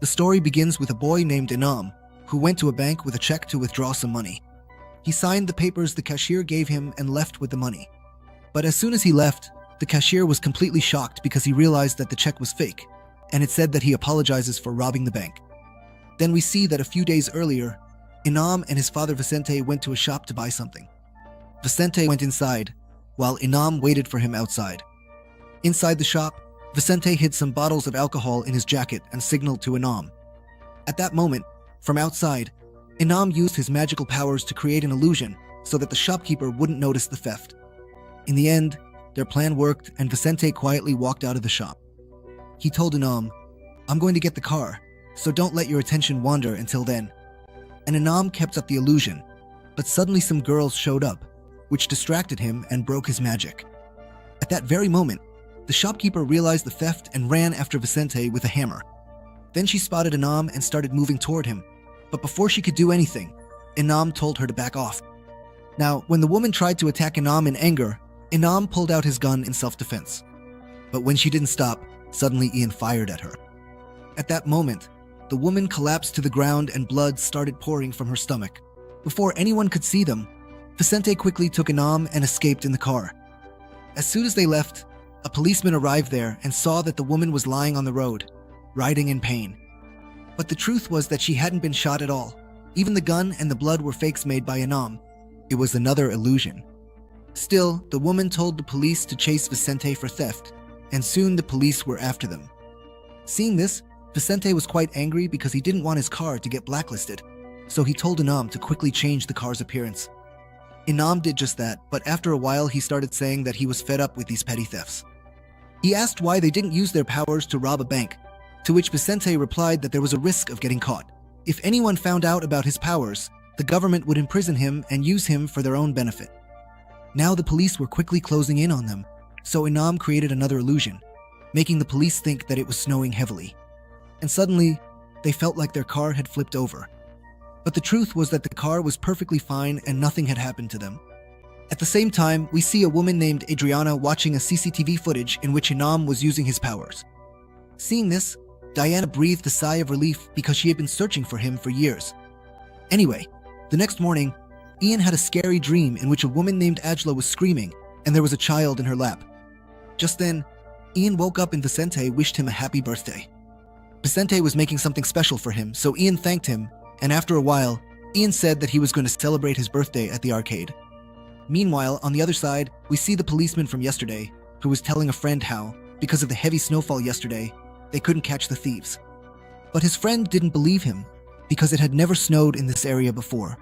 The story begins with a boy named Inam, who went to a bank with a check to withdraw some money. He signed the papers the cashier gave him and left with the money. But as soon as he left, the cashier was completely shocked because he realized that the check was fake, and it said that he apologizes for robbing the bank. Then we see that a few days earlier, Inam and his father Vicente went to a shop to buy something. Vicente went inside, while Inam waited for him outside. Inside the shop, Vicente hid some bottles of alcohol in his jacket and signaled to Inam. At that moment, from outside, Inam used his magical powers to create an illusion so that the shopkeeper wouldn't notice the theft. In the end, their plan worked and Vicente quietly walked out of the shop. He told Inam, "I'm going to get the car, so don't let your attention wander until then." And Inam kept up the illusion, but suddenly some girls showed up, which distracted him and broke his magic. At that very moment, the shopkeeper realized the theft and ran after Vicente with a hammer. Then she spotted Inam and started moving toward him, but before she could do anything, Inam told her to back off. Now, when the woman tried to attack Inam in anger, Inam pulled out his gun in self-defense. But when she didn't stop, suddenly Ian fired at her. At that moment, the woman collapsed to the ground and blood started pouring from her stomach. Before anyone could see them, Vicente quickly took Inam and escaped in the car. As soon as they left, a policeman arrived there and saw that the woman was lying on the road, writhing in pain. But the truth was that she hadn't been shot at all. Even the gun and the blood were fakes made by Inam. It was another illusion. Still, the woman told the police to chase Vicente for theft, and soon the police were after them. Seeing this, Vicente was quite angry because he didn't want his car to get blacklisted, so he told Inam to quickly change the car's appearance. Inam did just that, but after a while he started saying that he was fed up with these petty thefts. He asked why they didn't use their powers to rob a bank, to which Vicente replied that there was a risk of getting caught. If anyone found out about his powers, the government would imprison him and use him for their own benefit. Now the police were quickly closing in on them, so Inam created another illusion, making the police think that it was snowing heavily. And suddenly, they felt like their car had flipped over. But the truth was that the car was perfectly fine and nothing had happened to them. At the same time, we see a woman named Adriana watching a CCTV footage in which Inam was using his powers. Seeing this, Diana breathed a sigh of relief because she had been searching for him for years. Anyway, the next morning, Ian had a scary dream in which a woman named Angela was screaming and there was a child in her lap. Just then, Ian woke up and Vicente wished him a happy birthday. Vicente was making something special for him, so Ian thanked him, and after a while, Ian said that he was going to celebrate his birthday at the arcade. Meanwhile, on the other side, we see the policeman from yesterday, who was telling a friend how, because of the heavy snowfall yesterday, they couldn't catch the thieves. But his friend didn't believe him, because it had never snowed in this area before.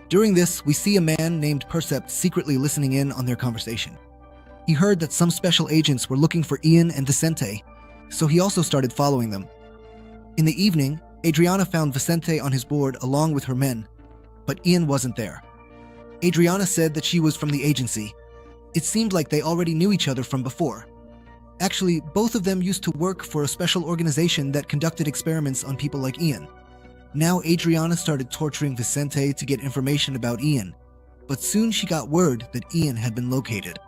During this, we see a man named Percept secretly listening in on their conversation. He heard that some special agents were looking for Ian and Vicente, so he also started following them. In the evening, Adriana found Vicente on his board along with her men, but Ian wasn't there. Adriana said that she was from the agency. It seemed like they already knew each other from before. Actually, both of them used to work for a special organization that conducted experiments on people like Ian. Now Adriana started torturing Vicente to get information about Ian, but soon she got word that Ian had been located.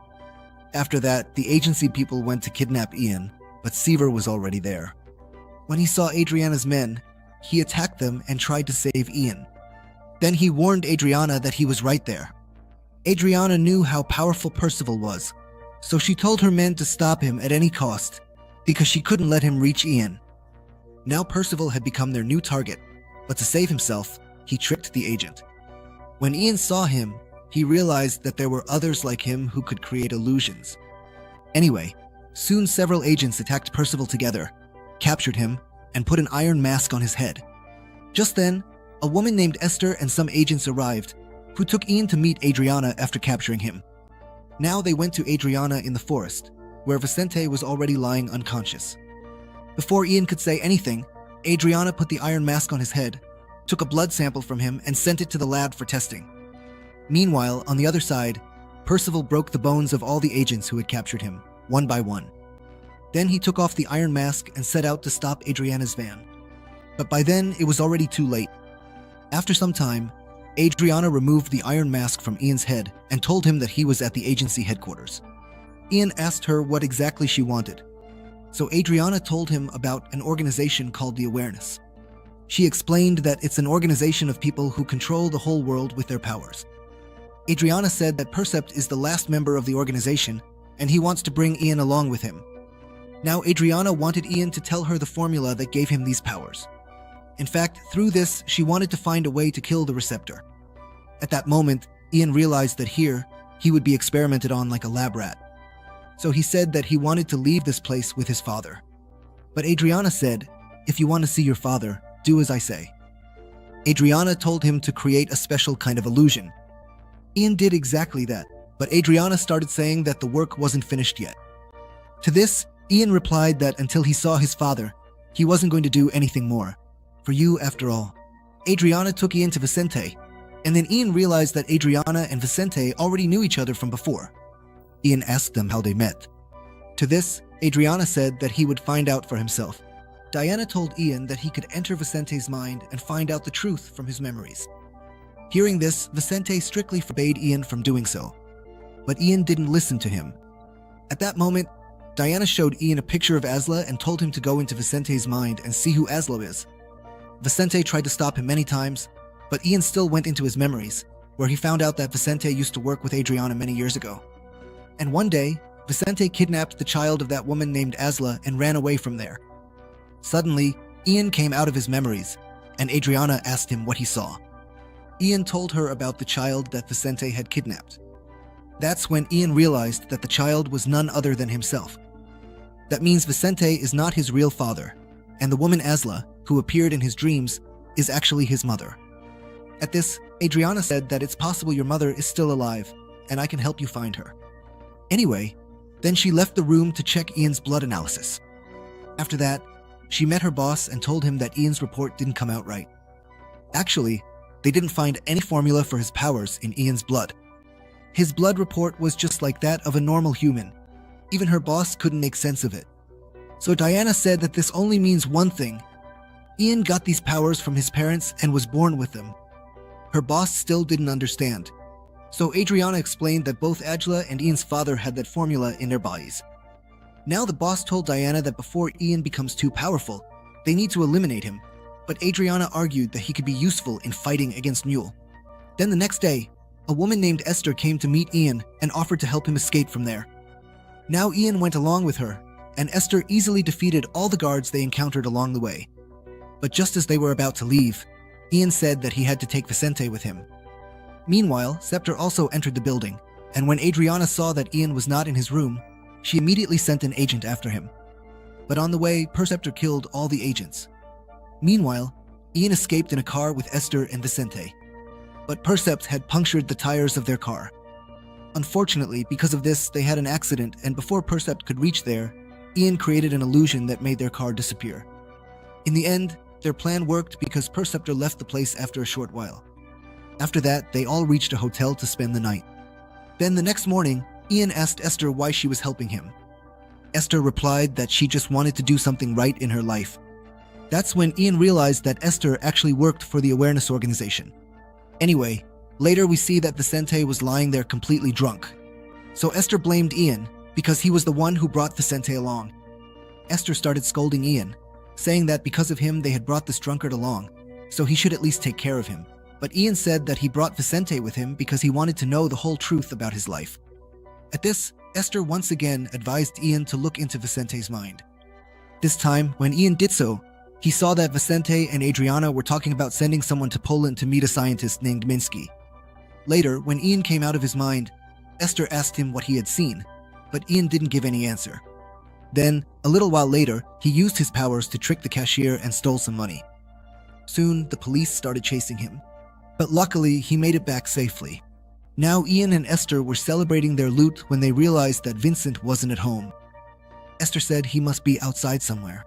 After that, the agency people went to kidnap Ian, but Seaver was already there. When he saw Adriana's men, he attacked them and tried to save Ian. Then he warned Adriana that he was right there. Adriana knew how powerful Percival was, so she told her men to stop him at any cost, because she couldn't let him reach Ian. Now Percival had become their new target, but to save himself, he tricked the agent. When Ian saw him, he realized that there were others like him who could create illusions. Anyway, soon several agents attacked Percival together, captured him, and put an iron mask on his head. Just then, a woman named Esther and some agents arrived, who took Ian to meet Adriana after capturing him. Now they went to Adriana in the forest, where Vicente was already lying unconscious. Before Ian could say anything, Adriana put the iron mask on his head, took a blood sample from him and sent it to the lab for testing. Meanwhile, on the other side, Percival broke the bones of all the agents who had captured him, one by one. Then he took off the iron mask and set out to stop Adriana's van. But by then, it was already too late. After some time, Adriana removed the iron mask from Ian's head and told him that he was at the agency headquarters. Ian asked her what exactly she wanted. So Adriana told him about an organization called the Awareness. She explained that it's an organization of people who control the whole world with their powers. Adriana said that Percept is the last member of the organization, and he wants to bring Ian along with him. Now Adriana wanted Ian to tell her the formula that gave him these powers. In fact, through this, she wanted to find a way to kill the receptor. At that moment, Ian realized that here, he would be experimented on like a lab rat. So he said that he wanted to leave this place with his father. But Adriana said, "If you want to see your father, do as I say." Adriana told him to create a special kind of illusion. Ian did exactly that, but Adriana started saying that the work wasn't finished yet. To this, Ian replied that until he saw his father, he wasn't going to do anything more. For you, after all. Adriana took Ian to Vicente, and then Ian realized that Adriana and Vicente already knew each other from before. Ian asked them how they met. To this, Adriana said that he would find out for himself. Diana told Ian that he could enter Vicente's mind and find out the truth from his memories. Hearing this, Vicente strictly forbade Ian from doing so. But Ian didn't listen to him. At that moment, Diana showed Ian a picture of Asla and told him to go into Vicente's mind and see who Asla is. Vicente tried to stop him many times, but Ian still went into his memories, where he found out that Vicente used to work with Adriana many years ago. And one day, Vicente kidnapped the child of that woman named Asla and ran away from there. Suddenly, Ian came out of his memories, and Adriana asked him what he saw. Ian told her about the child that Vicente had kidnapped. That's when Ian realized that the child was none other than himself. That means Vicente is not his real father, and the woman Asla, who appeared in his dreams, is actually his mother. At this, Adriana said that it's possible your mother is still alive, and I can help you find her. Anyway, then she left the room to check Ian's blood analysis. After that, she met her boss and told him that Ian's report didn't come out right. Actually, they didn't find any formula for his powers in Ian's blood. His blood report was just like that of a normal human. Even her boss couldn't make sense of it. So Diana said that this only means one thing. Ian got these powers from his parents and was born with them. Her boss still didn't understand. So Adriana explained that both Angela and Ian's father had that formula in their bodies. Now the boss told Diana that before Ian becomes too powerful, they need to eliminate him, but Adriana argued that he could be useful in fighting against Mule. Then the next day, a woman named Esther came to meet Ian and offered to help him escape from there. Now Ian went along with her, and Esther easily defeated all the guards they encountered along the way. But just as they were about to leave, Ian said that he had to take Vicente with him. Meanwhile, Scepter also entered the building, and when Adriana saw that Ian was not in his room, she immediately sent an agent after him. But on the way, Perceptor killed all the agents. Meanwhile, Ian escaped in a car with Esther and Vicente. But Percept had punctured the tires of their car. Unfortunately, because of this, they had an accident, and before Percept could reach there, Ian created an illusion that made their car disappear. In the end, their plan worked because Perceptor left the place after a short while. After that, they all reached a hotel to spend the night. Then the next morning, Ian asked Esther why she was helping him. Esther replied that she just wanted to do something right in her life. That's when Ian realized that Esther actually worked for the Awareness Organization. Anyway, later we see that Vicente was lying there completely drunk. So Esther blamed Ian because he was the one who brought Vicente along. Esther started scolding Ian, saying that because of him they had brought this drunkard along, so he should at least take care of him. But Ian said that he brought Vicente with him because he wanted to know the whole truth about his life. At this, Esther once again advised Ian to look into Vicente's mind. This time, when Ian did so, he saw that Vicente and Adriana were talking about sending someone to Poland to meet a scientist named Minsky. Later, when Ian came out of his mind, Esther asked him what he had seen, but Ian didn't give any answer. Then, a little while later, he used his powers to trick the cashier and stole some money. Soon, the police started chasing him, but luckily he made it back safely. Now Ian and Esther were celebrating their loot when they realized that Vincent wasn't at home. Esther said he must be outside somewhere.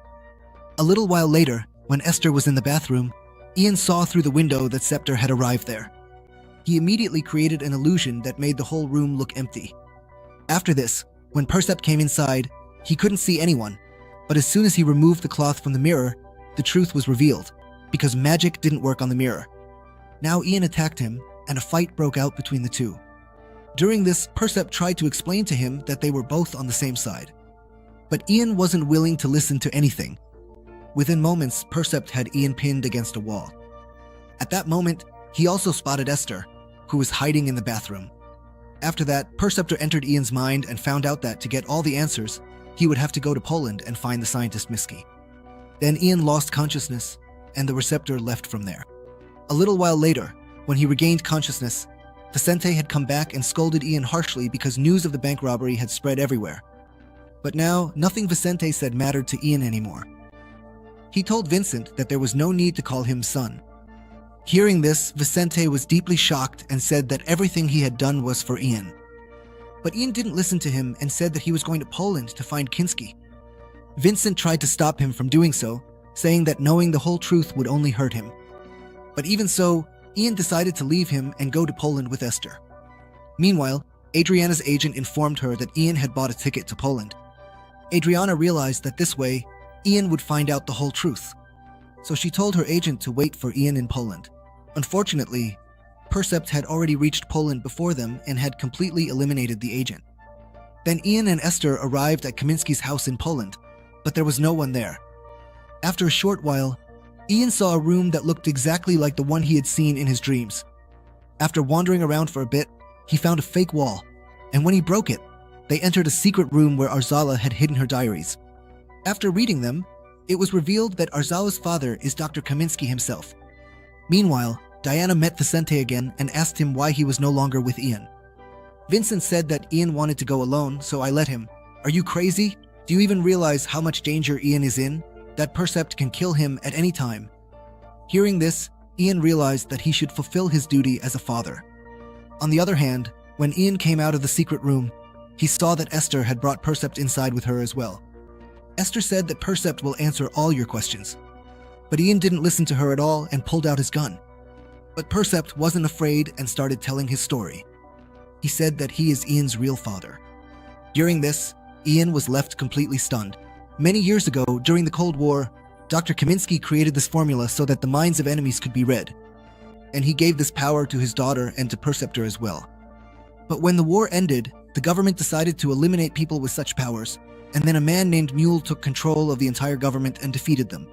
A little while later, when Esther was in the bathroom, Ian saw through the window that Scepter had arrived there. He immediately created an illusion that made the whole room look empty. After this, when Percept came inside, he couldn't see anyone, but as soon as he removed the cloth from the mirror, the truth was revealed, because magic didn't work on the mirror. Now Ian attacked him, and a fight broke out between the two. During this, Percept tried to explain to him that they were both on the same side. But Ian wasn't willing to listen to anything. Within moments, Percept had Ian pinned against a wall. At that moment, he also spotted Esther, who was hiding in the bathroom. After that, Perceptor entered Ian's mind and found out that to get all the answers, he would have to go to Poland and find the scientist Miski. Then Ian lost consciousness, and the receptor left from there. A little while later, when he regained consciousness, Vicente had come back and scolded Ian harshly because news of the bank robbery had spread everywhere. But now, nothing Vicente said mattered to Ian anymore. He told Vincent that there was no need to call him son. Hearing this, Vicente was deeply shocked and said that everything he had done was for Ian. But Ian didn't listen to him and said that he was going to Poland to find Kinski. Vincent tried to stop him from doing so, saying that knowing the whole truth would only hurt him. But even so, Ian decided to leave him and go to Poland with Esther. Meanwhile, Adriana's agent informed her that Ian had bought a ticket to Poland. Adriana realized that this way, Ian would find out the whole truth. So she told her agent to wait for Ian in Poland. Unfortunately, Percept had already reached Poland before them and had completely eliminated the agent. Then Ian and Esther arrived at Kaminski's house in Poland, but there was no one there. After a short while, Ian saw a room that looked exactly like the one he had seen in his dreams. After wandering around for a bit, he found a fake wall, and when he broke it, they entered a secret room where Arzala had hidden her diaries. After reading them, it was revealed that Arzala's father is Dr. Kaminski himself. Meanwhile, Diana met Vicente again and asked him why he was no longer with Ian. Vincent said that Ian wanted to go alone, so I let him. Are you crazy? Do you even realize how much danger Ian is in? That Percept can kill him at any time. Hearing this, Ian realized that he should fulfill his duty as a father. On the other hand, when Ian came out of the secret room, he saw that Esther had brought Percept inside with her as well. Esther said that Percept will answer all your questions. But Ian didn't listen to her at all and pulled out his gun. But Percept wasn't afraid and started telling his story. He said that he is Ian's real father. During this, Ian was left completely stunned. Many years ago, during the Cold War, Dr. Kaminski created this formula so that the minds of enemies could be read. And he gave this power to his daughter and to Perceptor as well. But when the war ended, the government decided to eliminate people with such powers, and then a man named Mule took control of the entire government and defeated them.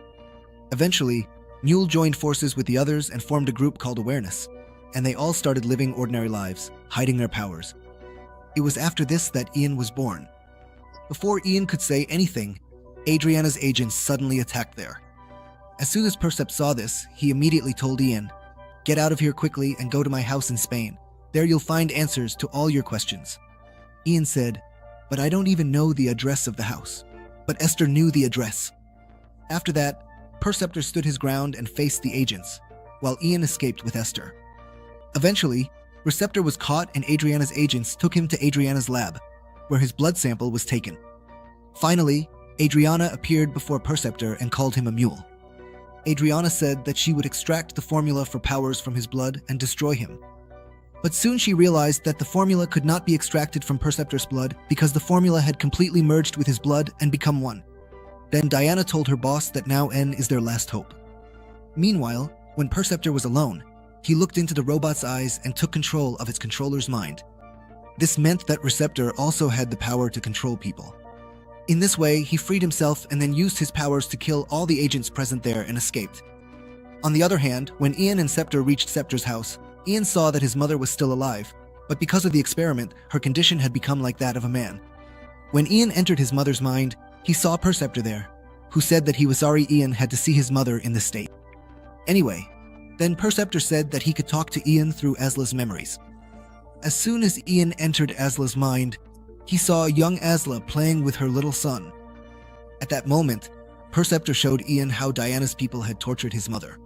Eventually, Mule joined forces with the others and formed a group called Awareness, and they all started living ordinary lives, hiding their powers. It was after this that Ian was born. Before Ian could say anything, Adriana's agents suddenly attacked there. As soon as Percept saw this, he immediately told Ian, "Get out of here quickly and go to my house in Spain. There you'll find answers to all your questions." Ian said, "But I don't even know the address of the house." But Esther knew the address. After that, Perceptor stood his ground and faced the agents, while Ian escaped with Esther. Eventually, Receptor was caught and Adriana's agents took him to Adriana's lab, where his blood sample was taken. Finally, Adriana appeared before Perceptor and called him a mule. Adriana said that she would extract the formula for powers from his blood and destroy him. But soon she realized that the formula could not be extracted from Perceptor's blood because the formula had completely merged with his blood and become one. Then Diana told her boss that now N is their last hope. Meanwhile, when Perceptor was alone, he looked into the robot's eyes and took control of its controller's mind. This meant that Receptor also had the power to control people. In this way, he freed himself and then used his powers to kill all the agents present there and escaped. On the other hand, when Ian and Scepter reached Scepter's house, Ian saw that his mother was still alive, but because of the experiment, her condition had become like that of a man. When Ian entered his mother's mind, he saw Perceptor there, who said that he was sorry Ian had to see his mother in this state. Anyway, then Perceptor said that he could talk to Ian through Asla's memories. As soon as Ian entered Asla's mind, he saw young Asla playing with her little son. At that moment, Perceptor showed Ian how Diana's people had tortured his mother.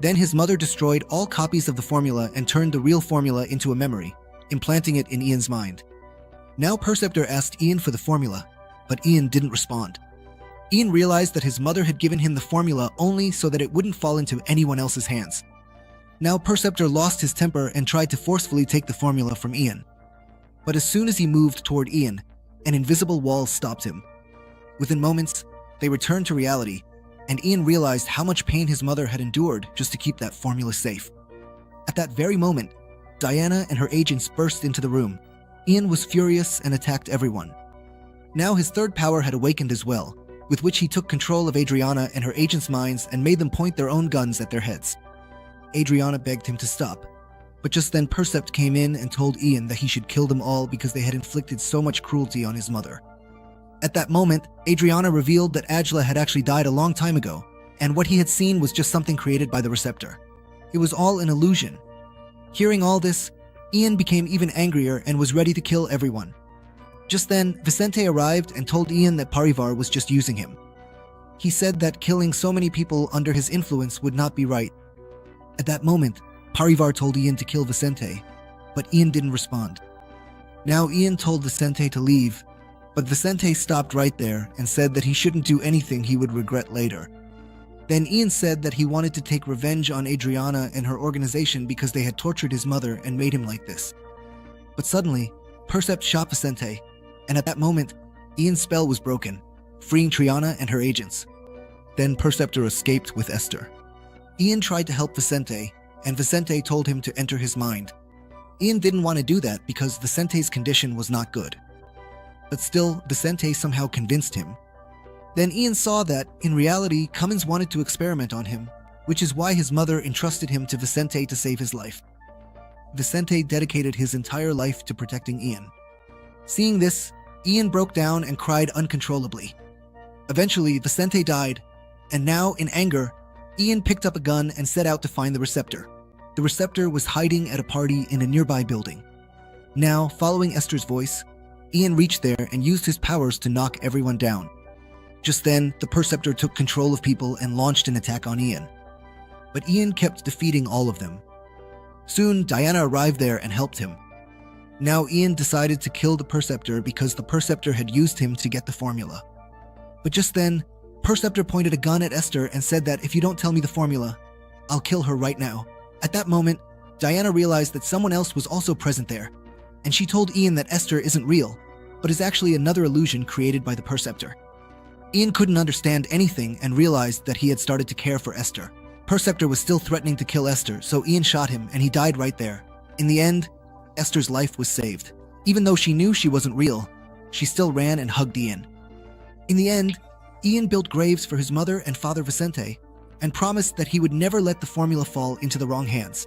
Then his mother destroyed all copies of the formula and turned the real formula into a memory, implanting it in Ian's mind. Now Perceptor asked Ian for the formula, but Ian didn't respond. Ian realized that his mother had given him the formula only so that it wouldn't fall into anyone else's hands. Now Perceptor lost his temper and tried to forcefully take the formula from Ian. But as soon as he moved toward Ian, an invisible wall stopped him. Within moments, they returned to reality, and Ian realized how much pain his mother had endured just to keep that formula safe. At that very moment, Diana and her agents burst into the room. Ian was furious and attacked everyone. Now his third power had awakened as well, with which he took control of Adriana and her agents' minds and made them point their own guns at their heads. Adriana begged him to stop, but just then Percept came in and told Ian that he should kill them all because they had inflicted so much cruelty on his mother. At that moment, Adriana revealed that Angela had actually died a long time ago, and what he had seen was just something created by the receptor. It was all an illusion. Hearing all this, Ian became even angrier and was ready to kill everyone. Just then, Vicente arrived and told Ian that Parivar was just using him. He said that killing so many people under his influence would not be right. At that moment, Parivar told Ian to kill Vicente, but Ian didn't respond. Now Ian told Vicente to leave, but Vicente stopped right there and said that he shouldn't do anything he would regret later. Then Ian said that he wanted to take revenge on Adriana and her organization because they had tortured his mother and made him like this. But suddenly, Percept shot Vicente, and at that moment, Ian's spell was broken, freeing Triana and her agents. Then Perceptor escaped with Esther. Ian tried to help Vicente, and Vicente told him to enter his mind. Ian didn't want to do that because Vicente's condition was not good. But still, Vicente somehow convinced him. Then Ian saw that, in reality, Cummins wanted to experiment on him, which is why his mother entrusted him to Vicente to save his life. Vicente dedicated his entire life to protecting Ian. Seeing this, Ian broke down and cried uncontrollably. Eventually, Vicente died, and now, in anger, Ian picked up a gun and set out to find the receptor. The receptor was hiding at a party in a nearby building. Now, following Esther's voice, Ian reached there and used his powers to knock everyone down. Just then, the Perceptor took control of people and launched an attack on Ian. But Ian kept defeating all of them. Soon, Diana arrived there and helped him. Now Ian decided to kill the Perceptor because the Perceptor had used him to get the formula. But just then, Perceptor pointed a gun at Esther and said that if you don't tell me the formula, I'll kill her right now. At that moment, Diana realized that someone else was also present there, and she told Ian that Esther isn't real, but is actually another illusion created by the Perceptor. Ian couldn't understand anything and realized that he had started to care for Esther. Perceptor was still threatening to kill Esther, so Ian shot him and he died right there. In the end, Esther's life was saved. Even though she knew she wasn't real, she still ran and hugged Ian. In the end, Ian built graves for his mother and father Vicente and promised that he would never let the formula fall into the wrong hands.